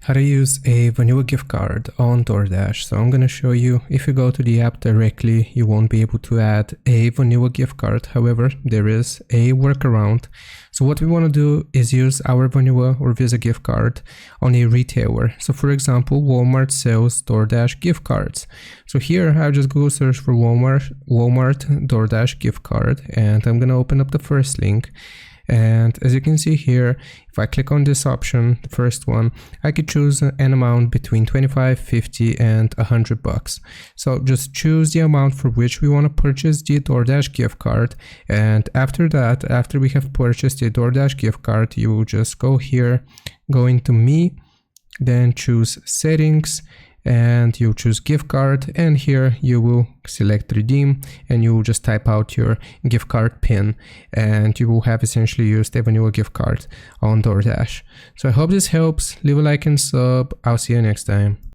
how to use a vanilla gift card on Doordash. So I'm going to show you. If you go to the app directly, you won't be able to add a vanilla gift card. However, there is a workaround. So what we want to do is use our vanilla or Visa gift card on a retailer. So for example, Walmart sells Doordash gift cards. So here I'll just go search for Walmart Doordash gift card, and I'm going to open up the first link. And as you can see here, if I click on this option, the first one, I could choose an amount between 25, 50 and 100 bucks. So just choose the amount for which we want to purchase the Doordash gift card. And after that, after we have purchased the Doordash gift card, you will just go here, go into Me, then choose Settings, and you choose gift card, and here you will select redeem, and you will just type out your gift card pin, and you will have essentially used a vanilla gift card on Doordash. So I hope this helps. Leave a like and sub. I'll see you next time.